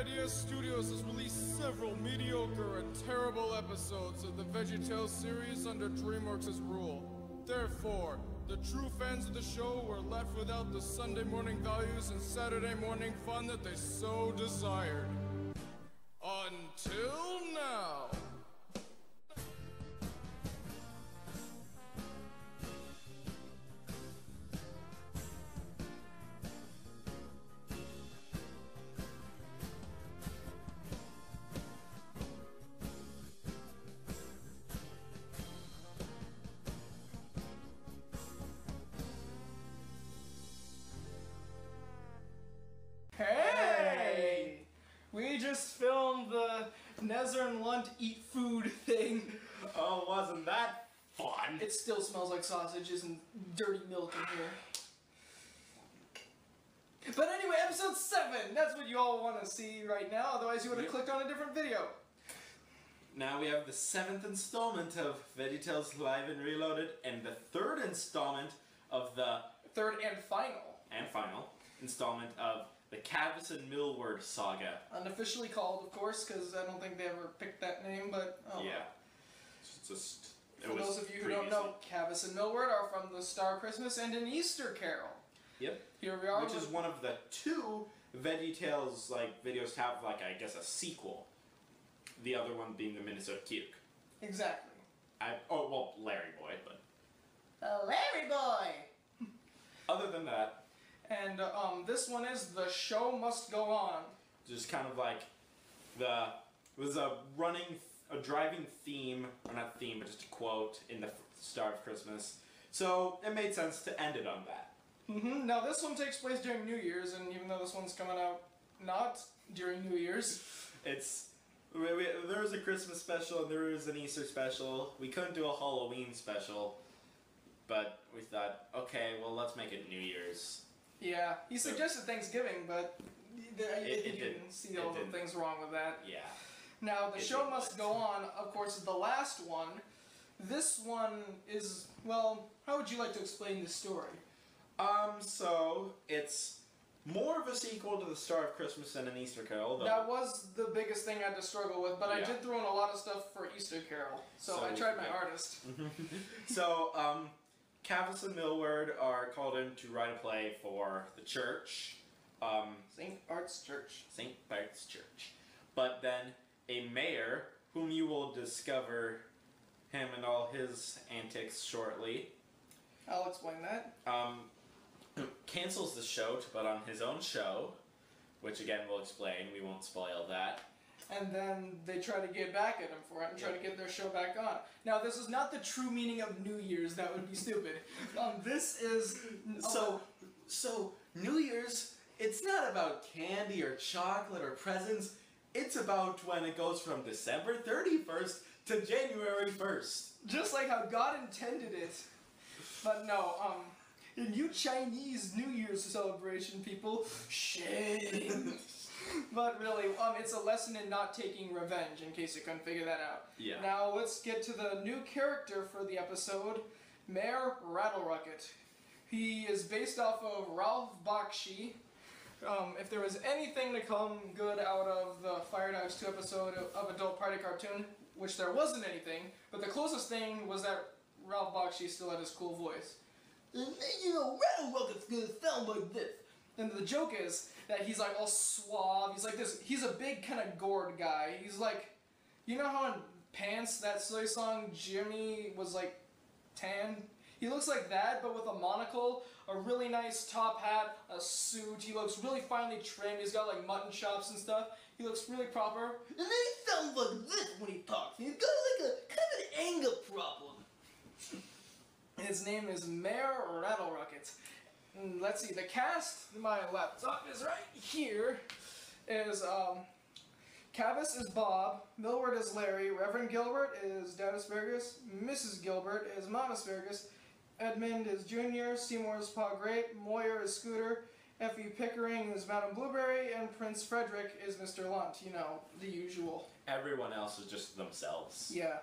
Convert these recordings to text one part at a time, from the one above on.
Idea Studios has released several mediocre and terrible episodes of the VeggieTales series under DreamWorks' rule. Therefore, the true fans of the show were left without the Sunday morning values and Saturday morning fun that they so desired. Until now. Hey! We just filmed the Nezzer and Lunt eat food thing. Oh, wasn't that fun? It still smells like sausages and dirty milk in here. But anyway, episode 7! That's what you all want to see right now, otherwise you would have clicked on a different video. Now we have the 7th installment of VeggieTales Live and Reloaded, and the 3rd installment of the... Third and final. And final installment of the Cavis and Millward saga. Unofficially called, of course, because I don't think they ever picked that name, but... Oh. Yeah. It's just... For those of you who don't know, Cavis and Millward are from the Star of Christmas and An Easter Carol. Yep. Here we are. Which is one of the 2 VeggieTales videos to have, I guess, a sequel. The other one being the Minnesota Cuke. Exactly. Oh, well, Larry Boy, but... Larry Boy! Other than that... And this one is The Show Must Go On. Just kind of like it was a driving theme, or not theme, but just a quote in the Star of Christmas. So it made sense to end it on that. Now this one takes place during New Year's, and even though this one's coming out not during New Year's, there was a Christmas special and there was an Easter special. We couldn't do a Halloween special, but we thought, okay, well let's make it New Year's. Yeah, he suggested Thanksgiving, but you can see all the things wrong with that. Yeah. Now, The Show Must Go On, of course, is the last one. This one is, well, how would you like to explain this story? So, it's more of a sequel to the Star of Christmas than An Easter Carol. That was the biggest thing I had to struggle with, but I did throw in a lot of stuff for Easter Carol, so I tried my hardest. So, Cavis and Millward are called in to write a play for the church. St. Bart's Church. St. Bart's Church. But then a mayor, whom you will discover him and all his antics shortly. I'll explain that. Cancels the show to put on his own show, which again we'll explain, we won't spoil that. And then they try to get back at him for it and try to get their show back on. Now, this is not the true meaning of New Year's. That would be stupid. This is... So, New Year's, it's not about candy or chocolate or presents. It's about when it goes from December 31st to January 1st. Just like how God intended it. But no, in you Chinese New Year's celebration people, shame. But really, it's a lesson in not taking revenge, in case you couldn't figure that out. Yeah. Now, let's get to the new character for the episode, Mayor Rattlerucket. He is based off of Ralph Bakshi. If there was anything to come good out of the Fire Dogs 2 episode of Adult Party Cartoon, which there wasn't anything, but the closest thing was that Ralph Bakshi still had his cool voice. You know, Rattlerucket's gonna sound like this. And the joke is that he's like all suave, he's like this, he's a big kind of gourd guy. He's like, you know how in Pants, that silly song, Jimmy was like tan? He looks like that, but with a monocle, a really nice top hat, a suit. He looks really finely trimmed, he's got like mutton chops and stuff. He looks really proper. And then he sounds like this when he talks. He's got like a kind of an anger problem. His name is Mayor Rattlerucket. Let's see, the cast, my laptop is right here, is, Cavis is Bob, Millward is Larry, Reverend Gilbert is Dad Asparagus, Mrs. Gilbert is Mom Asparagus, Edmund is Junior, Seymour is Pa Grape, Moyer is Scooter, Effie Pickering is Madame Blueberry, and Prince Frederick is Mr. Lunt, you know, the usual. Everyone else is just themselves. Yeah,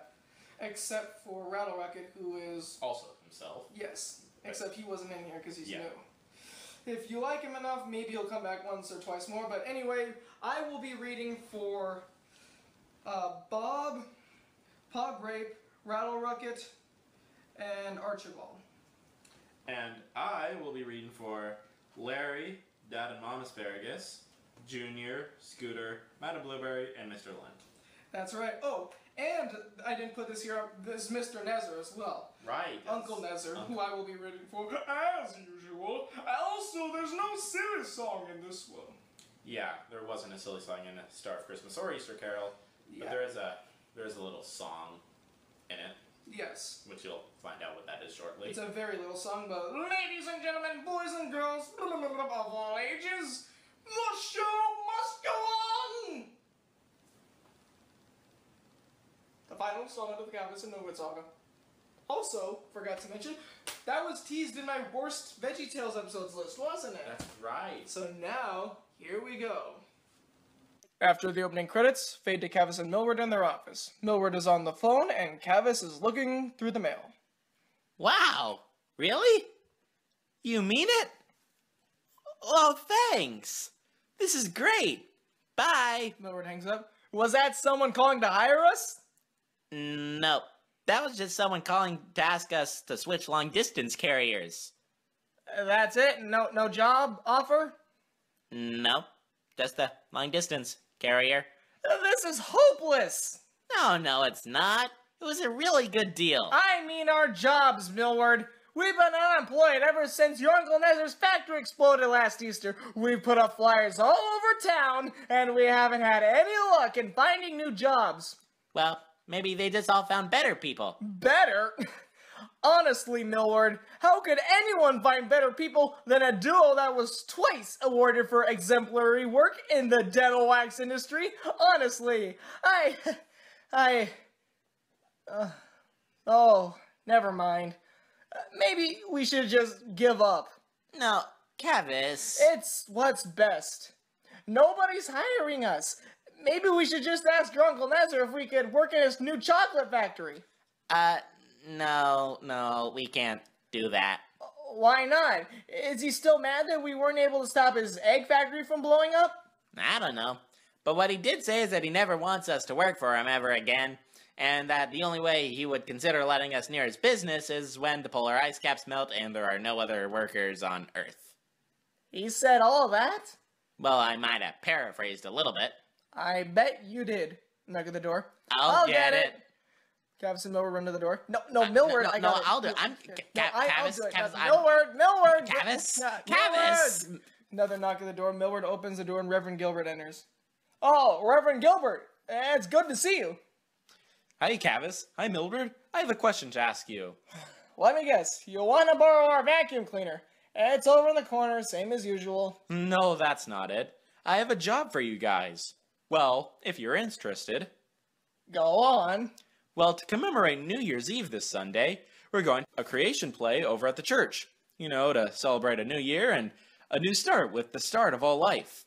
except for Rattlerucket, who is... Also himself. Yes. Except he wasn't in here because he's new. If you like him enough, maybe he'll come back once or twice more. But anyway, I will be reading for Bob, Pog Grape, Rattle Rucket, and Archibald. And I will be reading for Larry, Dad and Mom Asparagus, Junior, Scooter, Madam Blueberry, and Mr. Lent. That's right. Oh, and I didn't put this here up. This is Mr. Nezer as well. Right. Uncle Nezer, who I will be reading for as usual. Also, there's no silly song in this one. Yeah, there wasn't a silly song in A Star of Christmas or Easter Carol, but there is a little song in it. Yes. Which you'll find out what that is shortly. It's a very little song, but ladies and gentlemen, boys and girls, of all ages, the show must go on! The final installment of the Canvas and Nowhere Saga. Also, forgot to mention, that was teased in my worst VeggieTales episodes list, wasn't it? That's right. So now, here we go. After the opening credits, fade to Cavis and Millward in their office. Millward is on the phone, and Cavis is looking through the mail. Wow, really? You mean it? Oh, thanks. This is great. Bye. Millward hangs up. Was that someone calling to hire us? No, that was just someone calling to ask us to switch long-distance carriers. That's it? No job offer? No, just a long-distance carrier. This is hopeless! No, it's not. It was a really good deal. I mean our jobs, Millward. We've been unemployed ever since your Uncle Nezer's factory exploded last Easter. We've put up flyers all over town, and we haven't had any luck in finding new jobs. Well, maybe they just all found better people. Better? Honestly, Millward, how could anyone find better people than a duo that was twice awarded for exemplary work in the dental wax industry? Honestly, oh, never mind. Maybe we should just give up. No, Cavis. It's what's best. Nobody's hiring us. Maybe we should just ask your Uncle Nezer if we could work in his new chocolate factory. No, we can't do that. Why not? Is he still mad that we weren't able to stop his egg factory from blowing up? I don't know. But what he did say is that he never wants us to work for him ever again, and that the only way he would consider letting us near his business is when the polar ice caps melt and there are no other workers on Earth. He said all that? Well, I might have paraphrased a little bit. I bet you did. Knock at the door. I'll get it. Cavis and Millward run to the door. No, Millward, I got it. I'll do it. Cavis, Millward! Cavis! Cavis! Another knock at the door. Millward opens the door and Reverend Gilbert enters. Oh, Reverend Gilbert! It's good to see you. Hi, Cavis. Hi, Mildred. I have a question to ask you. Let me guess. You want to borrow our vacuum cleaner? It's over in the corner, same as usual. No, that's not it. I have a job for you guys. Well, if you're interested. Go on. Well, to commemorate New Year's Eve this Sunday, we're going to a creation play over at the church. You know, to celebrate a new year and a new start with the start of all life.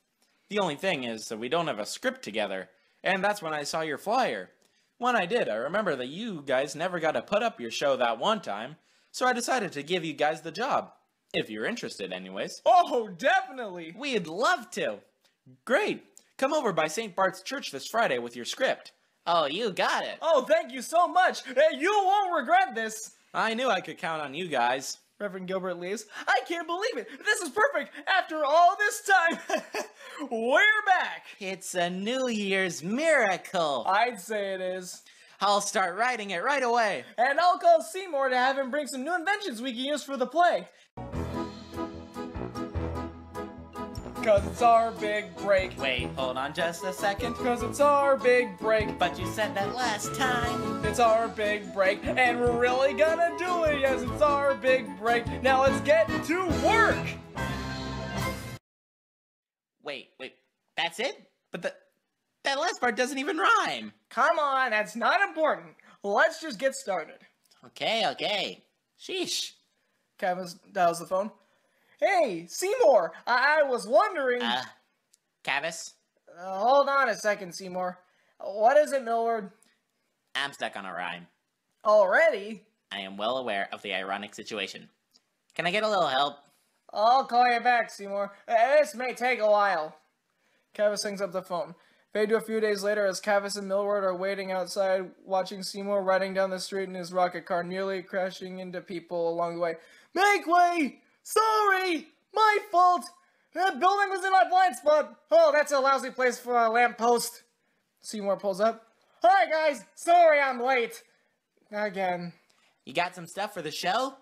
The only thing is that we don't have a script together, and that's when I saw your flyer. When I did, I remember that you guys never got to put up your show that one time, so I decided to give you guys the job. If you're interested, anyways. Oh, definitely. We'd love to. Great. Come over by St. Bart's Church this Friday with your script. Oh, you got it. Oh, thank you so much. You won't regret this. I knew I could count on you guys. Reverend Gilbert leaves. I can't believe it. This is perfect. After all this time, we're back. It's a New Year's miracle. I'd say it is. I'll start writing it right away. And I'll call Seymour to have him bring some new inventions we can use for the play. Cause it's our big break. Wait, hold on just a second. Cause it's our big break. But you said that last time. It's our big break. And we're really gonna do it. Yes, it's our big break. Now let's get to work. Wait. That's it? But that last part doesn't even rhyme. Come on, that's not important. Let's just get started. Okay. Sheesh. Kevin dials the phone. Hey, Seymour, I was wondering... Cavis? Hold on a second, Seymour. What is it, Millward? I'm stuck on a rhyme. Already? I am well aware of the ironic situation. Can I get a little help? I'll call you back, Seymour. This may take a while. Cavis hangs up the phone. Fade to a few days later as Cavis and Millward are waiting outside, watching Seymour riding down the street in his rocket car, nearly crashing into people along the way. Make way! Sorry! My fault! That building was in my blind spot! Oh, that's a lousy place for a lamppost. Seymour pulls up. Hi, guys! Sorry I'm late. Again. You got some stuff for the show?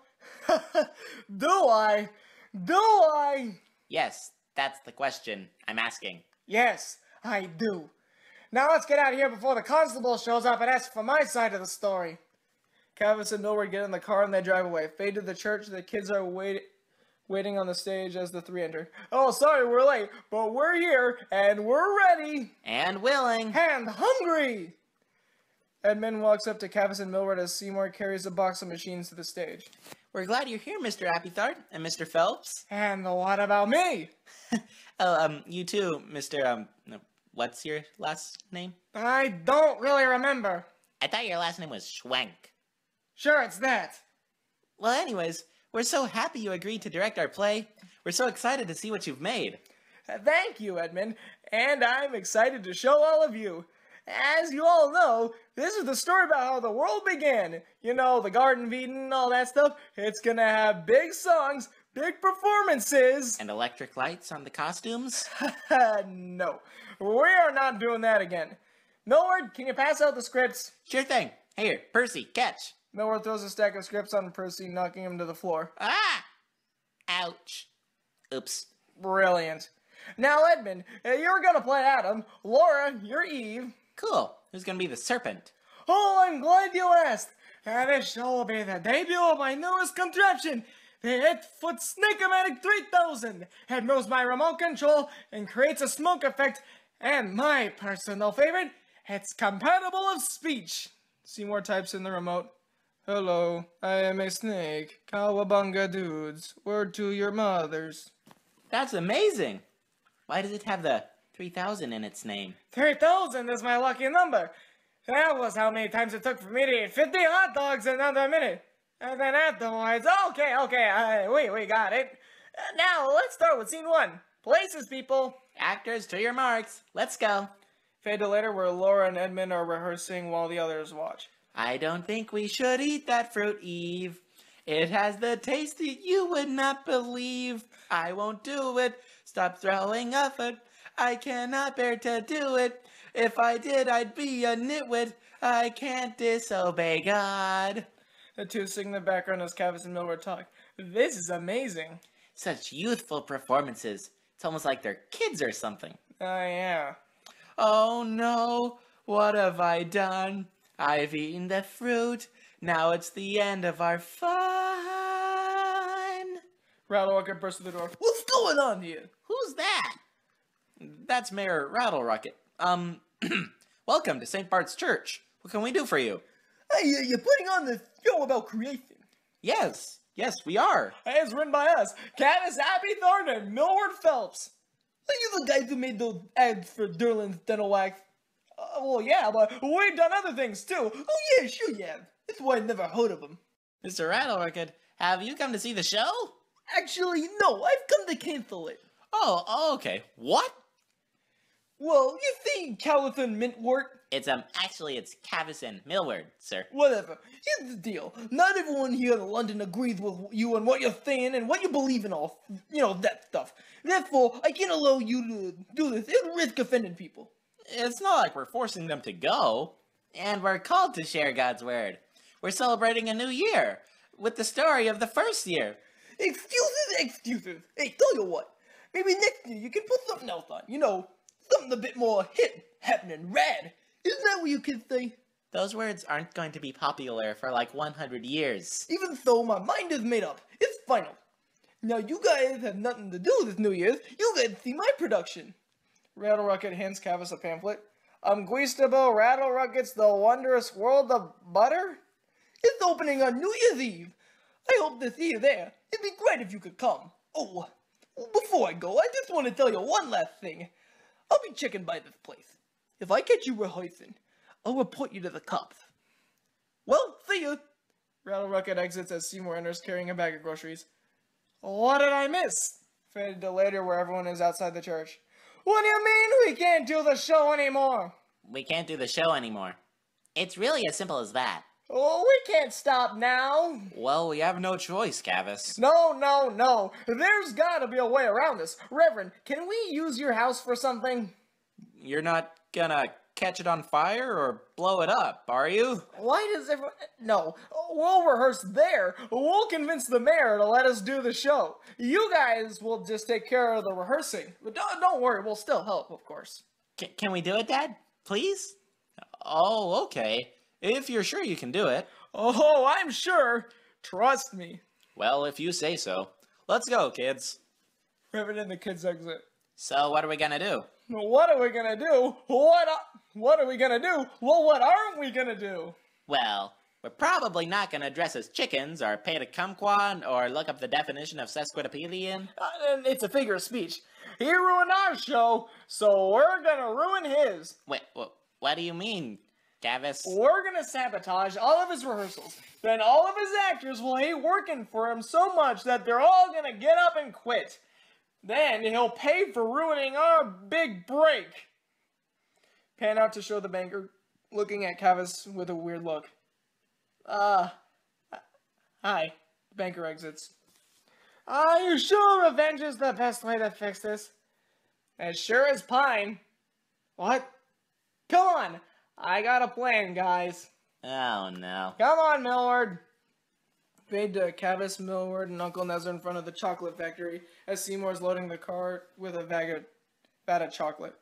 Do I? Do I? Yes, that's the question I'm asking. Yes, I do. Now let's get out of here before the constable shows up and asks for my side of the story. Cavis and Millward get in the car and they drive away. Fade to the church. The kids are waiting on the stage as the three enter. Oh, sorry we're late, but we're here and we're ready. And willing. And hungry. Edmund walks up to Cavis and Millward as Seymour carries a box of machines to the stage. We're glad you're here, Mr. Appythart and Mr. Phelps. And what about me? You too, Mr. What's your last name? I don't really remember. I thought your last name was Schwenk. Sure, it's that. Well, anyways, we're so happy you agreed to direct our play. We're so excited to see what you've made. Thank you, Edmund. And I'm excited to show all of you. As you all know, this is the story about how the world began. You know, the Garden of Eden, all that stuff. It's gonna have big songs, big performances. And electric lights on the costumes? No, we are not doing that again. Millward, can you pass out the scripts? Sure thing. Here, Percy, catch. Millward throws a stack of scripts on Percy, knocking him to the floor. Ah! Ouch. Oops. Brilliant. Now, Edmund, you're gonna play Adam. Laura, you're Eve. Cool. Who's gonna be the serpent? Oh, I'm glad you asked. This show will be the debut of my newest contraption, the 8-foot Snake-O-Matic 3000. It moves my remote control and creates a smoke effect. And my personal favorite, it's compatible with speech. Seymour types in the remote. Hello, I am a snake. Cowabunga dudes. Word to your mothers. That's amazing. Why does it have the 3000 in its name? 3,000 is my lucky number. That was how many times it took for me to eat 50 hot dogs in under a minute. And then afterwards, okay, we got it. Now, let's start with scene 1. Places, people. Actors, to your marks. Let's go. Fade to later where Laura and Edmund are rehearsing while the others watch. I don't think we should eat that fruit, Eve. It has the taste that you would not believe. I won't do it. Stop throwing up it. I cannot bear to do it. If I did, I'd be a nitwit. I can't disobey God. The two sing in the background as Cavis and Millward talk. This is amazing. Such youthful performances. It's almost like they're kids or something. Yeah. Oh no, what have I done? I've eaten the fruit. Now it's the end of our fun. Rattle Rocket bursts through the door. What's going on here? Who's that? That's Mayor Rattle Rocket. Welcome to St. Bart's Church. What can we do for you? Hey, you're putting on the show about creation. Yes, we are. It's written by us, Cavis Appythorn and Millward Phelps. Are you the guys who made those ads for Derlin's Dental Wax? Well, yeah, but we've done other things too. Oh yeah, sure you have. That's why I never heard of them. Mr. Rattle Rocket, have you come to see the show? Actually, no, I've come to cancel it. Oh, okay. What? Well, you see, Callithan Mintwort? It's Cavis and Millward, sir. Whatever. Here's the deal. Not everyone here in London agrees with you on what you're saying and what you believe in all, that stuff. Therefore, I can't allow you to do this. It'll risk offending people. It's not like we're forcing them to go. And we're called to share God's word. We're celebrating a new year with the story of the first year. Excuses. Hey, tell you what. Maybe next year you can put something else on. Something a bit more hip, happening, rad. Isn't that what you kids say? Those words aren't going to be popular for like 100 years. Even so, my mind is made up. It's final. Now you guys have nothing to do this New Year's. You guys see my production. Rattle Rocket hands Cavis a pamphlet. Guistable Rattle Rocket's The Wondrous World of Butter? It's opening on New Year's Eve. I hope to see you there. It'd be great if you could come. Oh, before I go, I just want to tell you one last thing. I'll be checking by this place. If I catch you rehearsing, I'll report you to the cops. Well, see you. Rattle Rocket exits as Seymour enters carrying a bag of groceries. What did I miss? Faded to later where everyone is outside the church. What do you mean we can't do the show anymore? We can't do the show anymore. It's really as simple as that. Oh, we can't stop now. Well, we have no choice, Cavis. No. There's gotta be a way around this. Reverend, can we use your house for something? You're not gonna catch it on fire or blow it up, are you? Why does everyone... No, we'll rehearse there. We'll convince the mayor to let us do the show. You guys will just take care of the rehearsing. But don't worry, we'll still help, of course. Can we do it, Dad? Please? Oh, okay. If you're sure you can do it. Oh, I'm sure. Trust me. Well, if you say so. Let's go, kids. Reverend and the kids exit. So what are we gonna do? What are we gonna do? What are we gonna do? Well, what aren't we gonna do? Well, we're probably not gonna dress as chickens or pay to kumquat or look up the definition of sesquipedalian. It's a figure of speech. He ruined our show, so we're gonna ruin his. Wait, what do you mean, Cavis? We're gonna sabotage all of his rehearsals. Then all of his actors will hate working for him so much that they're all gonna get up and quit. Then he'll pay for ruining our big break. Pan out to show the banker looking at Cavis with a weird look. Hi. The banker exits. Are you sure revenge is the best way to fix this? As sure as pine. What? Come on. I got a plan, guys. Oh, no. Come on, Millward. Fade to Cavis, Millward, and Uncle Nezzer in front of the chocolate factory as Seymour's loading the cart with a vat of chocolate.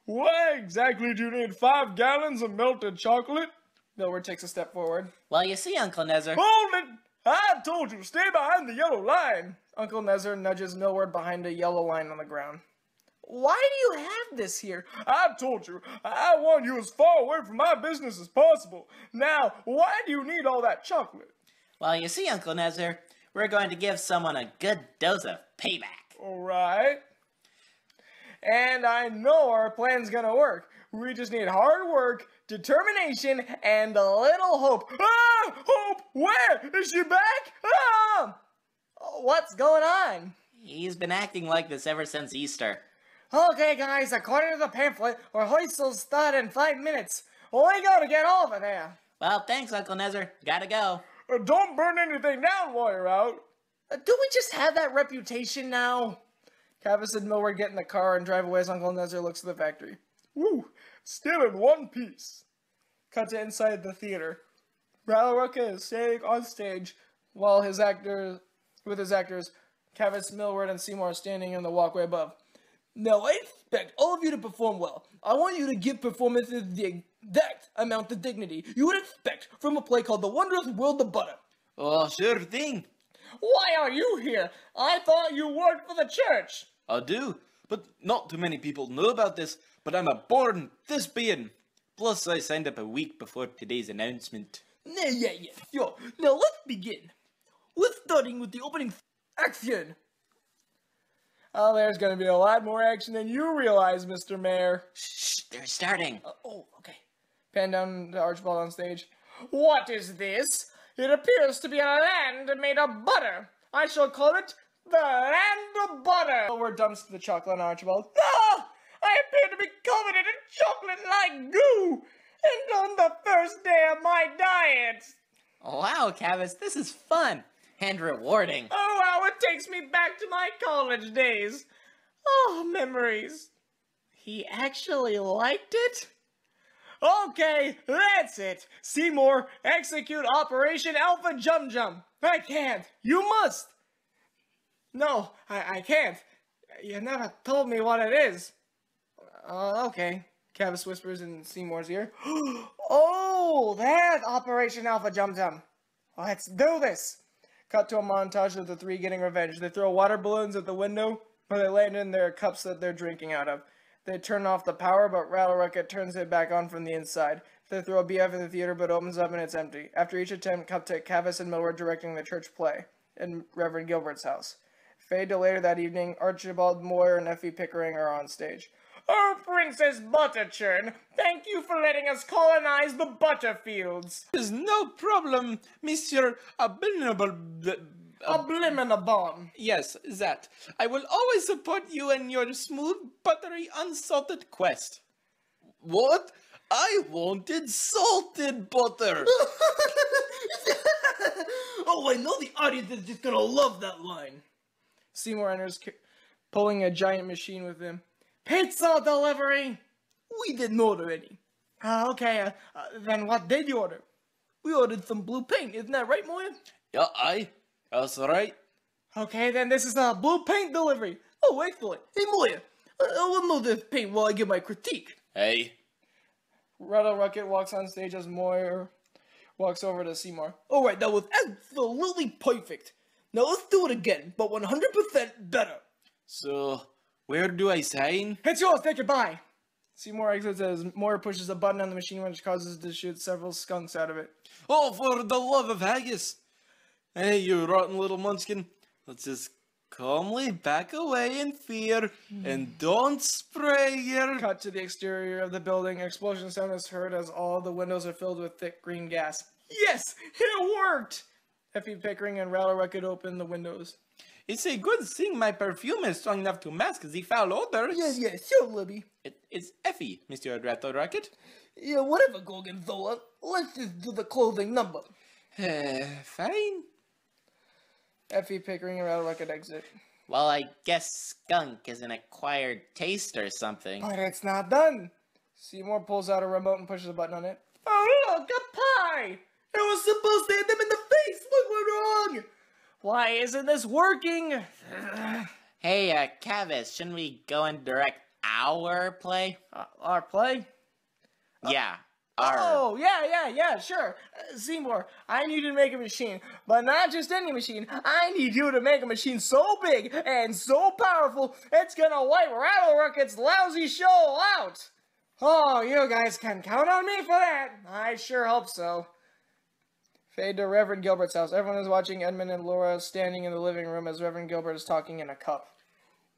Why exactly do you need 5 gallons of melted chocolate? Millward takes a step forward. Well, you see, Uncle Nezzer. Hold it! I told you, stay behind the yellow line! Uncle Nezzer nudges Millward behind a yellow line on the ground. Why do you have this here? I told you, I want you as far away from my business as possible. Now, why do you need all that chocolate? Well, you see, Uncle Nezzer, we're going to give someone a good dose of payback. Alright. And I know our plan's gonna work. We just need hard work, determination, and a little hope. Ah! Hope! Where? Is she back? Ah! What's going on? He's been acting like this ever since Easter. Okay, guys, according to the pamphlet, our hoist'll start in 5 minutes. We gotta get over there. Well, thanks, Uncle Nezzer. Gotta go. Don't burn anything down while you're out. Do we just have that reputation now? Cavis and Millward get in the car and drive away as Uncle Nezzer looks at the factory. Woo! Still in one piece. Cut to inside the theater. Rattlerucker is standing on stage while his actors, Cavis, Millward, and Seymour are standing in the walkway above. Now, I expect all of you to perform well. I want you to give performances the exact amount of dignity you would expect from a play called The Wondrous World of Butter. Oh, sure thing. Why are you here? I thought you worked for the church. I do, but not too many people know about this, but I'm a born thespian. Plus, I signed up a week before today's announcement. Yeah, sure. Now, let's begin. We're starting with the opening action. Oh, there's going to be a lot more action than you realize, Mr. Mayor. Shh, they're starting. Okay. Pan down to Archibald on stage. What is this? It appears to be a land made of butter. I shall call it the Land of Butter. We're dumps the chocolate on Archibald. Ah! I appear to be covered in chocolate like goo. And on the first day of my diet. Wow, Cavis, this is fun and rewarding. Oh, how it takes me back to my college days. Oh, memories. He actually liked it? Okay, that's it. Seymour, execute Operation Alpha Jum Jum. I can't. You must. No, I can't. You never told me what it is. Okay. Cavis whispers in Seymour's ear. Oh, that's Operation Alpha Jum Jum. Let's do this. Cut to a montage of the 3 getting revenge. They throw water balloons at the window, where they land in their cups that they're drinking out of. They turn off the power, but Rattlerucket turns it back on from the inside. They throw a BF in the theater, but it opens up and it's empty. After each attempt, cut to Cavis and Millward directing the church play in Reverend Gilbert's house. Fade to later that evening, Archibald Moyer and Effie Pickering are on stage. Oh, Princess Butterchurn, thank you for letting us colonize the Butterfields. There's no problem, Monsieur Abominable A blim and a bomb. Yes, that. I will always support you in your smooth, buttery, unsalted quest. What? I wanted salted butter. Oh, I know the audience is just gonna love that line. Seymour enters, pulling a giant machine with him. Pizza delivery! We didn't order any. Okay, then what did you order? We ordered some blue paint, isn't that right, Moya? Yeah, that's right. Okay, then this is a blue paint delivery. Oh, excellent. Hey, Moya, I'll move this paint while I give my critique. Hey. Rattle Rocket walks on stage as Moyer walks over to Seymour. Alright, that was absolutely perfect. Now let's do it again, but 100% better. So, where do I sign? It's yours, take it by. Seymour exits as Moyer pushes a button on the machine which causes it to shoot several skunks out of it. Oh, for the love of haggis! Hey, you rotten little munchkin. Let's just calmly back away in fear and don't spray here. Cut to the exterior of the building. Explosion sound is heard as all the windows are filled with thick green gas. Yes, it worked! Effie Pickering and Rattle Rocket open the windows. It's a good thing my perfume is strong enough to mask the foul odors. Yes, sure, Libby. It's Effie, Mr. Rattle Rocket. Yeah, whatever, Gorgonzola. Let's just do the closing number. Fine. Effie Pickering and Rattle Rocket exit. Well, I guess skunk is an acquired taste or something. But it's not done. Seymour pulls out a remote and pushes a button on it. Oh, look, a pie! It was supposed to hit them in the face! What went wrong? Why isn't this working? Hey, Cavis, shouldn't we go and direct our play? Our play? Yeah, our... Oh, yeah, sure. Seymour, I need you to make a machine, but not just any machine. I need you to make a machine so big and so powerful, it's gonna wipe Rattle Rocket's lousy show out. Oh, you guys can count on me for that. I sure hope so. Fade to Reverend Gilbert's house. Everyone is watching Edmund and Laura standing in the living room as Reverend Gilbert is talking in a cup.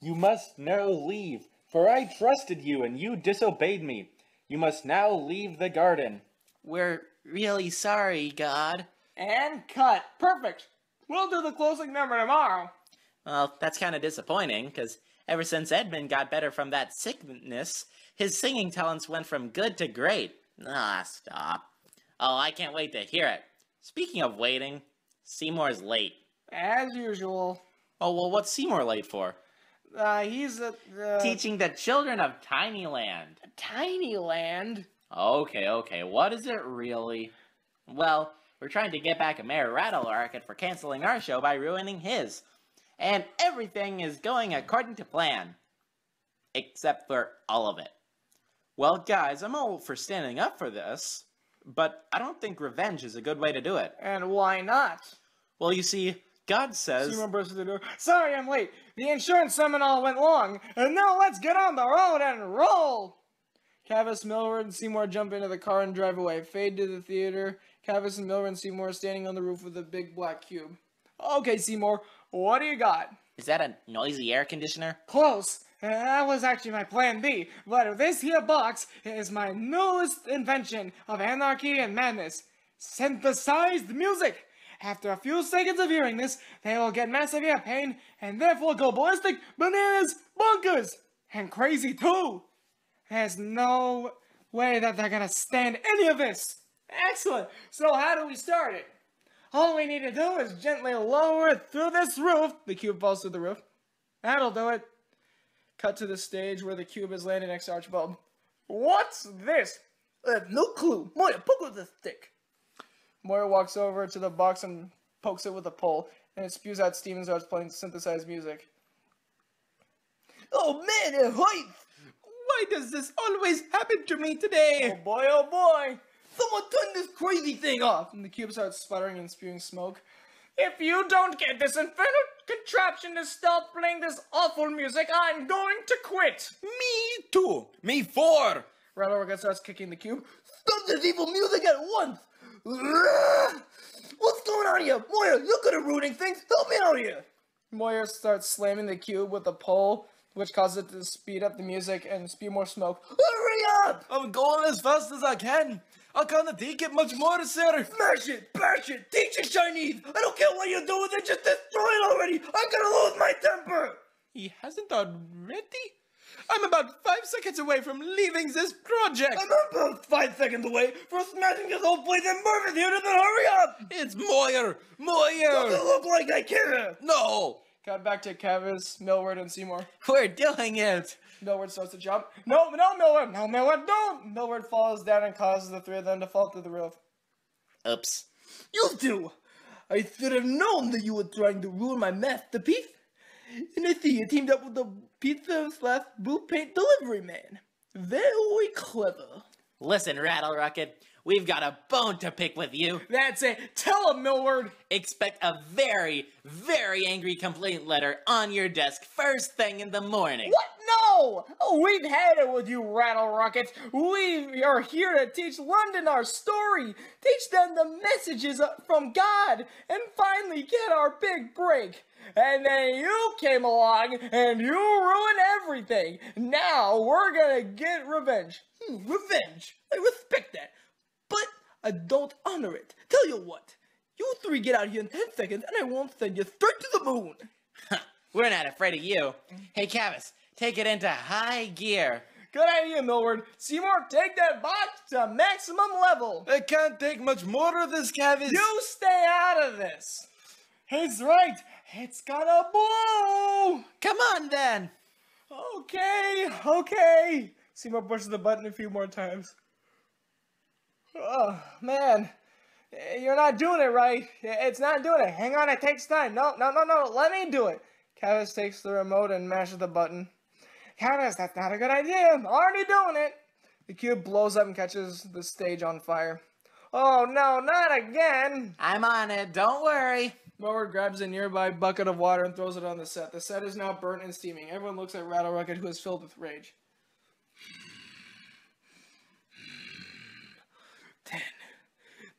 You must now leave, for I trusted you and you disobeyed me. You must now leave the garden. We're really sorry, God. And cut. Perfect. We'll do the closing number tomorrow. Well, that's kind of disappointing, because ever since Edmund got better from that sickness, his singing talents went from good to great. Ah, stop. Oh, I can't wait to hear it. Speaking of waiting, Seymour's late. As usual. Oh, well, what's Seymour late for? He's at Teaching the children of Tiny Land. Tiny Land? Okay, what is it really? Well, we're trying to get back at Mayor Rattle Rocket for canceling our show by ruining his. And everything is going according to plan. Except for all of it. Well, guys, I'm all for standing up for this, but I don't think revenge is a good way to do it. And why not? Well, you see, God says... Seymour bursts through the door. Sorry I'm late. The insurance seminar went long. And now let's get on the road and roll! Cavis, Milward, and Seymour jump into the car and drive away. Fade to the theater. Cavis and Milward and Seymour standing on the roof with a big black cube. Okay, Seymour, what do you got? Is that a noisy air conditioner? Close. That was actually my plan B, but this here box is my newest invention of anarchy and madness. Synthesized music. After a few seconds of hearing this, they will get massive ear pain, and therefore go ballistic, bananas, bonkers, and crazy too. There's no way that they're gonna stand any of this. Excellent. So how do we start it? All we need to do is gently lower it through this roof. The cube falls through the roof. That'll do it. Cut to the stage where the cube is landing next to Archibald. What's this? I have no clue. Moya, poke with a stick. Moya walks over to the box and pokes it with a pole, and it spews out steam and starts playing synthesized music. Oh man, it hurts! Why does this always happen to me today? Oh boy! Someone turn this crazy thing off! And the cube starts sputtering and spewing smoke. If you don't get this infernal contraption to stop playing this awful music, I'm going to quit! Me too! Me four! Rattle Rocket starts kicking the cube. Stop this evil music at once! What's going on here? Moya, you're good at ruining things! Help me out here! Moya starts slamming the cube with a pole, which causes it to speed up the music and spew more smoke. Hurry up! I'm going as fast as I can. I can't take it much more, sir. Smash it! Bash it! Teach it Chinese! I don't care what you do with it, just destroy it already! I'm gonna lose my temper! He hasn't already? I'm about 5 seconds away from leaving this project. I'm about 5 seconds away from smashing this whole place and murder you, then hurry up! It's Moyer! Doesn't look like I care! No! Cut back to Cavis, Millward, and Seymour. We're doing it! Millward starts to jump. No, Millward! No, Millward, don't! Millward falls down and causes the three of them to fall through the roof. Oops. You two! I should have known that you were trying to ruin my masterpiece. And I see you teamed up with the pizza/blue paint delivery man. Very clever. Listen, Rattle Rocket, we've got a bone to pick with you. That's it! Tell him, Millward! Expect a very, very angry complaint letter on your desk first thing in the morning. What? No! Oh, we've had it with you, Rattle Rockets. We are here to teach London our story, teach them the messages from God, and finally get our big break. And then you came along and you ruined everything. Now we're gonna get revenge. Revenge. I respect that. But I don't honor it. Tell you what. You three get out here in 10 seconds and I won't send you straight to the moon. We're not afraid of you. Hey, Cavis, take it into high gear. Good idea, Millward. Seymour, take that box to maximum level. I can't take much more of this, Cavis. You stay out of this. He's right. It's gonna blow. Come on, then. Okay. Seymour pushes the button a few more times. Oh, man. You're not doing it right. It's not doing it. Hang on, it takes time. No. Let me do it. Cavis takes the remote and mashes the button. Cavis, that's not a good idea. I'm already doing it. The cube blows up and catches the stage on fire. Oh, no, not again. I'm on it. Don't worry. Millward grabs a nearby bucket of water and throws it on the set. The set is now burnt and steaming. Everyone looks at Rattle Rocket, who is filled with rage. 10,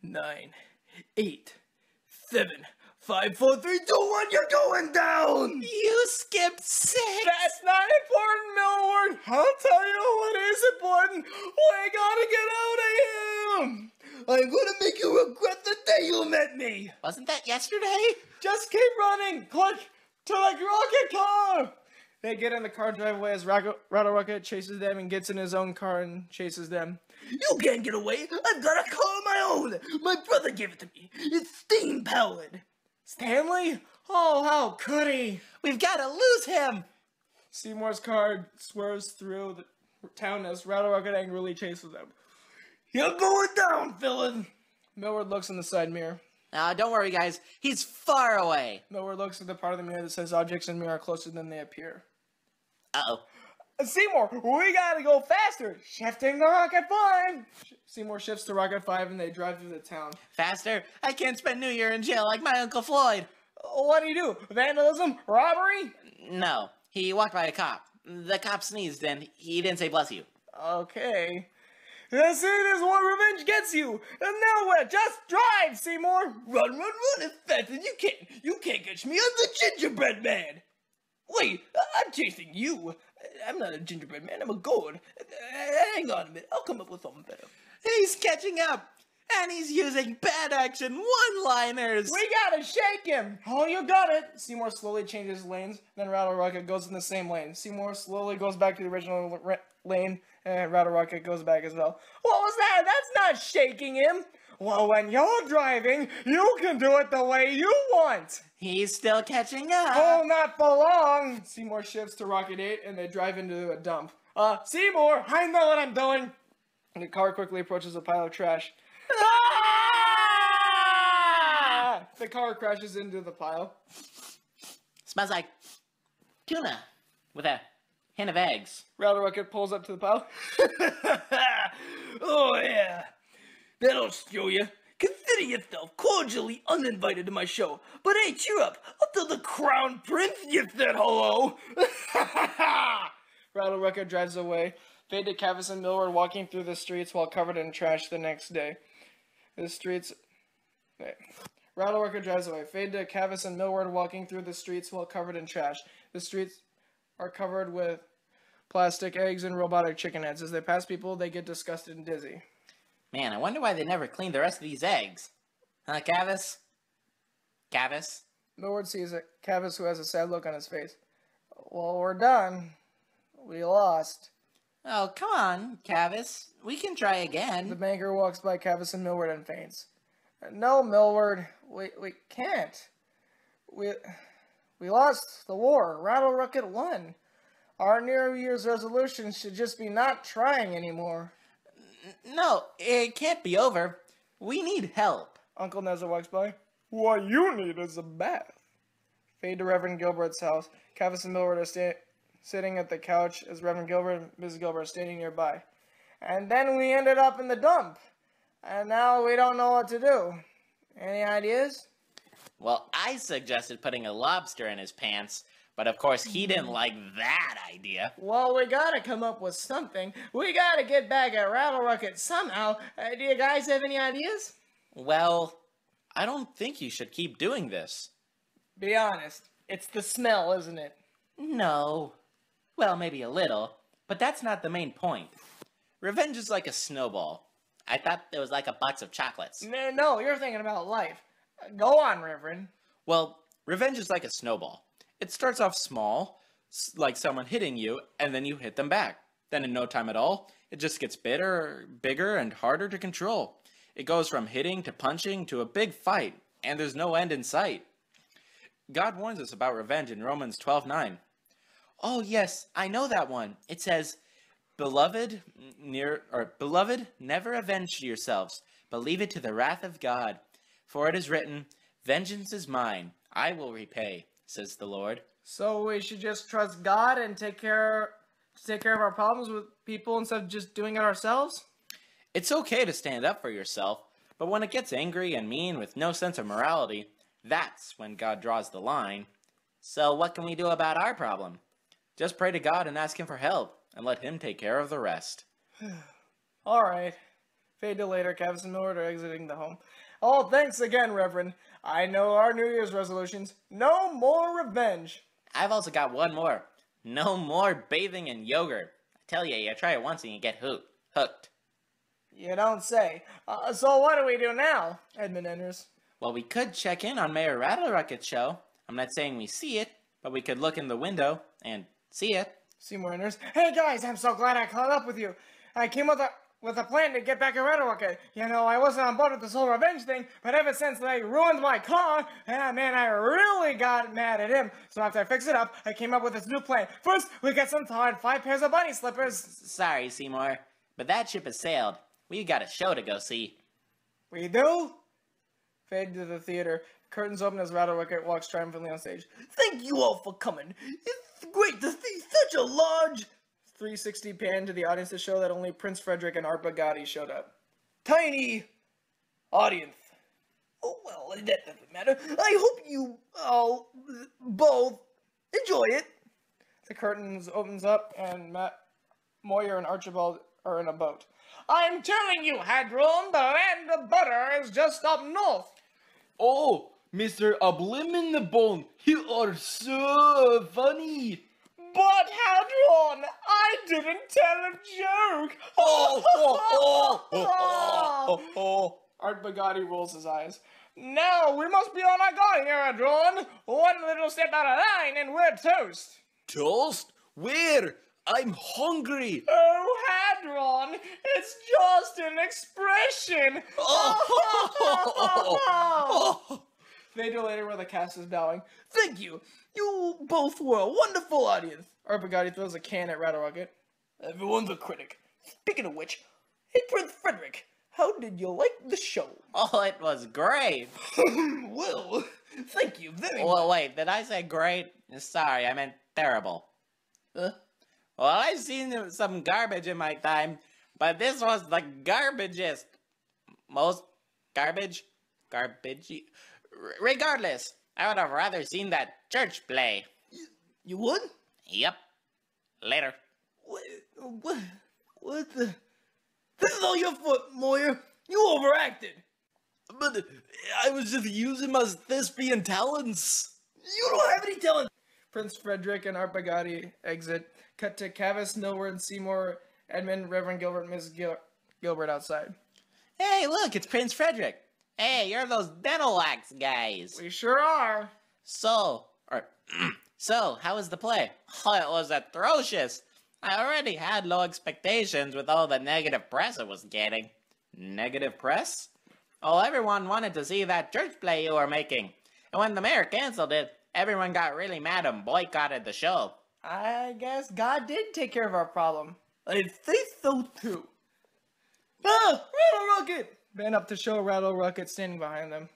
9, 8, 7, 5, 4, 3, 2, 1, you're going down! You skipped 6. That's not important, Millward. I'll tell you what is important. We gotta get out of here. I'm gonna make you regret the day you met me! Wasn't that yesterday? Just keep running. Click to the rocket car. They get in the car, drive away as Rattle Rocket chases them and gets in his own car and chases them. You can't get away! I've got a car of my own! My brother gave it to me! It's steam-powered! Stanley? Oh, how could he? We've got to lose him. Seymour's car swerves through the town as Rattle Rocket angrily chases them. You're going down, villain! Millward looks in the side mirror. Don't worry, guys. He's far away. Millward looks at the part of the mirror that says objects in the mirror are closer than they appear. Uh-oh. Seymour, we gotta go faster! Shifting to Rocket 5! Seymour shifts to Rocket 5 and they drive through the town. Faster? I can't spend New Year in jail like my Uncle Floyd. What do? Vandalism? Robbery? No. He walked by a cop. The cop sneezed and he didn't say bless you. Okay. See, this is what revenge gets you! And now what? Just drive, Seymour! Run as fast as you can! You can't catch me, I'm the gingerbread man! Wait, I'm chasing you! I'm not a gingerbread man, I'm a gourd. Hang on a minute, I'll come up with something better. He's catching up! And he's using bad action one-liners! We gotta shake him! Oh, you got it! Seymour slowly changes lanes, then Rattle Rocket goes in the same lane. Seymour slowly goes back to the original lane, and Rattle Rocket goes back as well. What was that? That's not shaking him! Well, when you're driving, you can do it the way you want! He's still catching up! Oh, not for long! Seymour shifts to Rocket 8, and they drive into a dump. Seymour, I know what I'm doing! And the car quickly approaches a pile of trash. Ah! The car crashes into the pile. Smells like tuna with a hint of eggs. Rattle Rocket pulls up to the pile. Oh yeah, that'll show you. Consider yourself cordially uninvited to my show. But hey, cheer up, I'll tell the Crown Prince you said hello. Rattle Rocket drives away. Fade to Cavis and Millward walking through the streets while covered in trash the next day. The streets... Wait. Rattle Rocket drives away. Fade to Cavis and Millward walking through the streets while covered in trash. The streets are covered with plastic eggs and robotic chicken heads. As they pass people, they get disgusted and dizzy. Man, I wonder why they never cleaned the rest of these eggs. Huh, Cavis? Cavis? Millward sees Cavis, who has a sad look on his face. Well, we're done. We lost. Oh, come on, Cavis. We can try again. The banker walks by Cavis and Millward and faints. No, Millward. We can't. We lost the war. Rattle Rocket won. Our New Year's resolution should just be not trying anymore. No, it can't be over. We need help. Uncle Nezza walks by. What you need is a bath. Fade to Reverend Gilbert's house. Cavis and Millward are sitting at the couch as Reverend Gilbert and Mrs. Gilbert are standing nearby. And then we ended up in the dump. And now we don't know what to do. Any ideas? Well, I suggested putting a lobster in his pants, but of course he didn't like that idea. Well, we gotta come up with something. We gotta get back at Rattle Rocket somehow. Do you guys have any ideas? Well, I don't think you should keep doing this. Be honest. It's the smell, isn't it? No. Well, maybe a little, but that's not the main point. Revenge is like a snowball. I thought it was like a box of chocolates. No, you're thinking about life. Go on, Reverend. Well, revenge is like a snowball. It starts off small, like someone hitting you, and then you hit them back. Then in no time at all, it just gets bigger, and harder to control. It goes from hitting to punching to a big fight, and there's no end in sight. God warns us about revenge in Romans 12:9. Oh, yes, I know that one. It says, Beloved, never avenge yourselves, but leave it to the wrath of God. For it is written, Vengeance is mine, I will repay, says the Lord. So we should just trust God and take care of our problems with people instead of just doing it ourselves? It's okay to stand up for yourself, but when it gets angry and mean with no sense of morality, that's when God draws the line. So what can we do about our problem? Just pray to God and ask Him for help, and let Him take care of the rest. Alright. Fade to later, Cavis and Millward are exiting the home. Oh, thanks again, Reverend. I know our New Year's resolutions. No more revenge. I've also got one more. No more bathing in yogurt. I tell you try it once and you get hooked. You don't say. So what do we do now? Edmund enters. Well, we could check in on Mayor Rattle Rocket's show. I'm not saying we see it, but we could look in the window and see it. Seymour enters. Hey guys, I'm so glad I caught up with you. I came with a plan to get back at Rattle Rocket. You know, I wasn't on board with this whole revenge thing, but ever since they ruined my car, man, I really got mad at him. So after I fixed it up, I came up with this new plan. First, we get some tar and 5 pairs of bunny slippers. Sorry, Seymour, but that ship has sailed. We got a show to go see. We do? Fade to the theater. Curtains open as Rattle Rocket walks triumphantly on stage. Thank you all for coming. It's great to see such a large... 360 pan to the audience to show that only Prince Frederick and Art Bugatti showed up. Tiny audience. Oh, well, that doesn't matter. I hope you all both enjoy it. The curtains opens up and Matt, Moyer, and Archibald are in a boat. I'm telling you, Hadron, the land of butter is just up north. Oh, Mr. Obliminabone, you are so funny. But, Hadron, I didn't tell a joke. Art Bugatti rolls his eyes. Now, we must be on our guard here, Hadron. One little step out of line and we're toast. Toast? Where? I'm hungry. Oh, Hadron, it's just an expression. They do later where the cast is bowing. Thank you. You both were a wonderful audience. Art Bugatti throws a can at Rattle Rocket. Everyone's a critic. Speaking of which, hey Prince Frederick, how did you like the show? Oh, it was great. Well, thank you very much. Well, wait, did I say great? Sorry, I meant terrible. Huh? Well, I've seen some garbage in my time, but this was the garbagest. Most garbagey. Regardless, I would have rather seen that church play. You would? Yep. Later. What the? This is all your fault, Moyer. You overacted. But I was just using my thespian talents. You don't have any talent. Prince Frederick and Art Bugatti exit. Cut to Cavis, Millward, Seymour, Edmund, Reverend Gilbert, Miss Gilbert outside. Hey, look, it's Prince Frederick. Hey, you're those dental wax guys. We sure are. So, how was the play? Oh, it was atrocious. I already had low expectations with all the negative press it was getting. Negative press? Oh, everyone wanted to see that church play you were making. And when the mayor canceled it, everyone got really mad and boycotted the show. I guess God did take care of our problem. I think so too. Ah! Rattle Rocket! Band up to show Rattle Rocket standing behind them.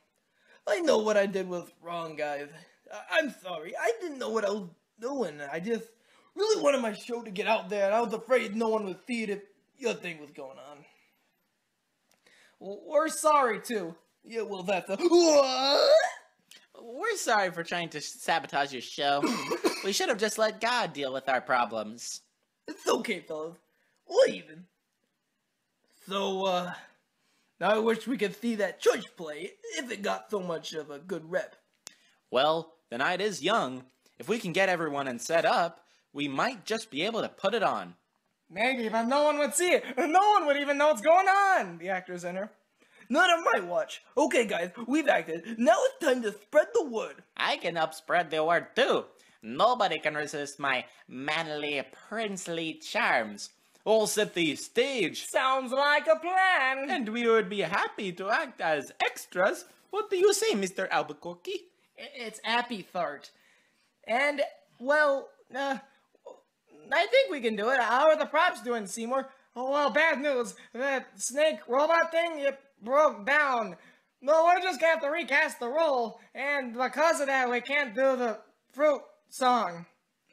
I know what I did was wrong, guys. I'm sorry. I didn't know what I was doing. I just really wanted my show to get out there, and I was afraid no one would see it if your thing was going on. Well, we're sorry, too. Yeah, well, that's a... What? We're sorry for trying to sabotage your show. We should have just let God deal with our problems. It's okay, fellas. We'll even. So, now I wish we could see that church play if it got so much of a good rep. Well, the night is young. If we can get everyone and set up, we might just be able to put it on. Maybe, but no one would see it. No one would even know what's going on. The actors enter. Not on my watch. Okay, guys, we've acted. Now it's time to spread the word. I can help spread the word too. Nobody can resist my manly, princely charms. All set the stage, Sounds like a plan. and we would be happy to act as extras. What do you say, Mr. Albuquerque? It's Appy Thart. And, well, I think we can do it. How are the props doing, Seymour? Oh, well, bad news. That snake robot thing, it broke down. No, we're just gonna have to recast the role. And because of that, we can't do the fruit song.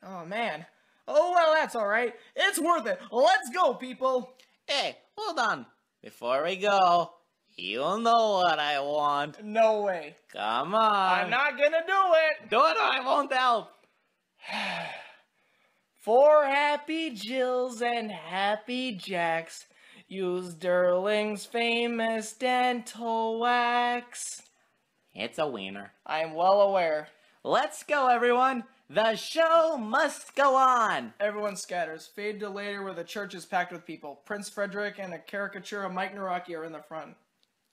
Oh, man. Oh, well, that's alright. It's worth it. Let's go, people. Hey, hold on. Before we go, you'll know what I want. No way. Come on. I'm not gonna do it. Do it or I won't help. For Happy Jills and Happy Jacks, use Derling's famous dental wax. It's a wiener. I'm well aware. Let's go, everyone. The show must go on. Everyone scatters. Fade to later where the church is packed with people. Prince Frederick and a caricature of Mike Naraki are in the front.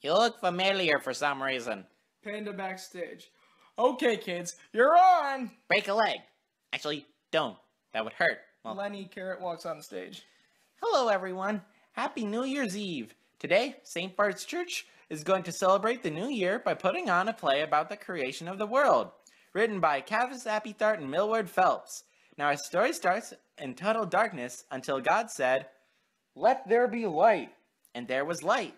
You look familiar for some reason. Panda backstage. Okay, kids, you're on! Break a leg. Actually, don't. That would hurt. Well, Lenny Carrot walks on stage. Hello, everyone. Happy New Year's Eve. Today, St. Bart's Church is going to celebrate the new year by putting on a play about the creation of the world, written by Cavis Appythart and Millward Phelps. Now, our story starts in total darkness until God said, "Let there be light," and there was light.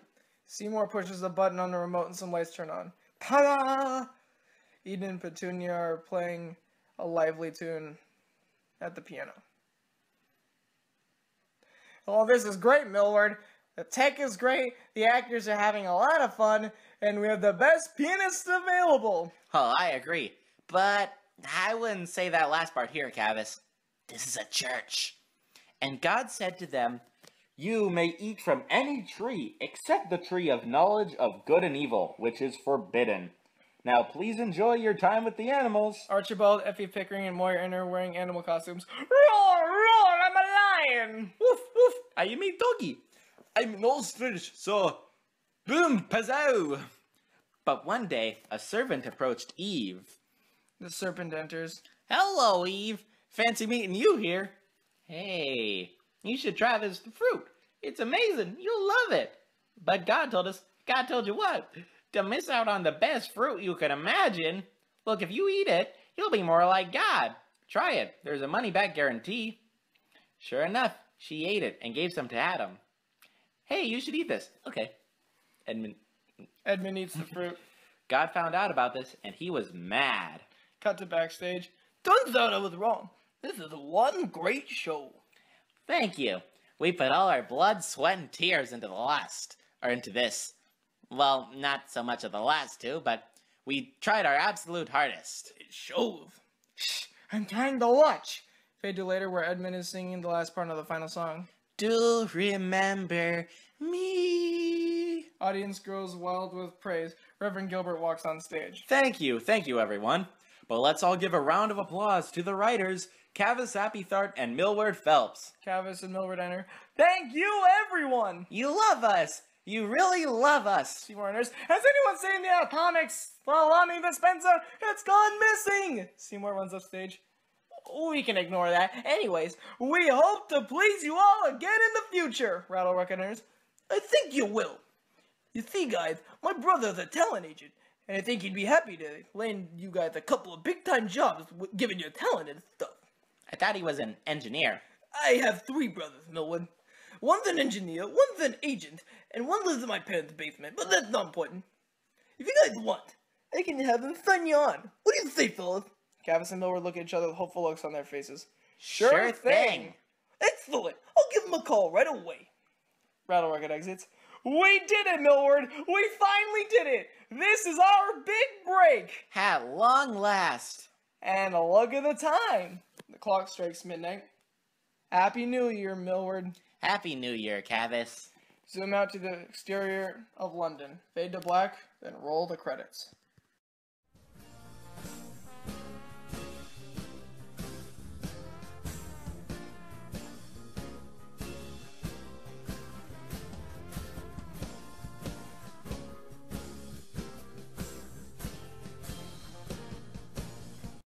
Seymour pushes a button on the remote and some lights turn on. Ta-da! Eden and Petunia are playing a lively tune at the piano. Oh, this is great, Millward. The tech is great, the actors are having a lot of fun, and we have the best pianists available. Oh, I agree. But I wouldn't say that last part here, Cavis. This is a church. And God said to them, "You may eat from any tree except the tree of knowledge of good and evil, which is forbidden. Now please enjoy your time with the animals." Archibald, Effie Pickering, and Moira Inner wearing animal costumes. Roar, roar, I'm a lion! Woof, woof, I am a doggy. I'm an ostrich, so boom, pazzow. But one day, a servant approached Eve. The serpent enters. Hello, Eve. Fancy meeting you here. Hey, you should try this fruit. It's amazing. You'll love it. But God told you what? To miss out on the best fruit you could imagine. Look, if you eat it, you'll be more like God. Try it. There's a money-back guarantee. Sure enough, she ate it and gave some to Adam. Hey, you should eat this. Okay. Edmund eats the fruit. God found out about this, and he was mad. Cut to backstage. Turns out I was wrong. This is one great show. Thank you. We put all our blood, sweat, and tears into this. Well, not so much of the last two, but we tried our absolute hardest. It shows. Shh, I'm trying to watch. Fade to later where Edmund is singing the last part of the final song. Do remember me. Audience grows wild with praise. Reverend Gilbert walks on stage. Thank you, everyone. But let's all give a round of applause to the writers, Cavis Appythart and Millward Phelps. Cavis and Milward enter. Thank you, everyone! You love us! You really love us! Seymour enters. Has anyone seen the atomics salami dispenser? It's gone missing! Seymour runs up stage. We can ignore that. Anyways, we hope to please you all again in the future, Rattle Rocket enters. I think you will. You see, guys, my brother's a talent agent, and I think he'd be happy to land you guys a couple of big-time jobs given your talent and stuff. I thought he was an engineer. I have 3 brothers, Millwood. One's an engineer, one's an agent, and one lives in my parents' basement, but that's not important. If you guys want, I can have them sign you on. What do you say, fellas? Cavis and Milward look at each other with hopeful looks on their faces. Sure thing. Excellent. I'll give them a call right away. Rattle Rocket exits. We did it, Millward! We finally did it! This is our big break! At long last. And look at the time. The clock strikes midnight. Happy New Year, Millward. Happy New Year, Cavis. Zoom out to the exterior of London. Fade to black, then roll the credits.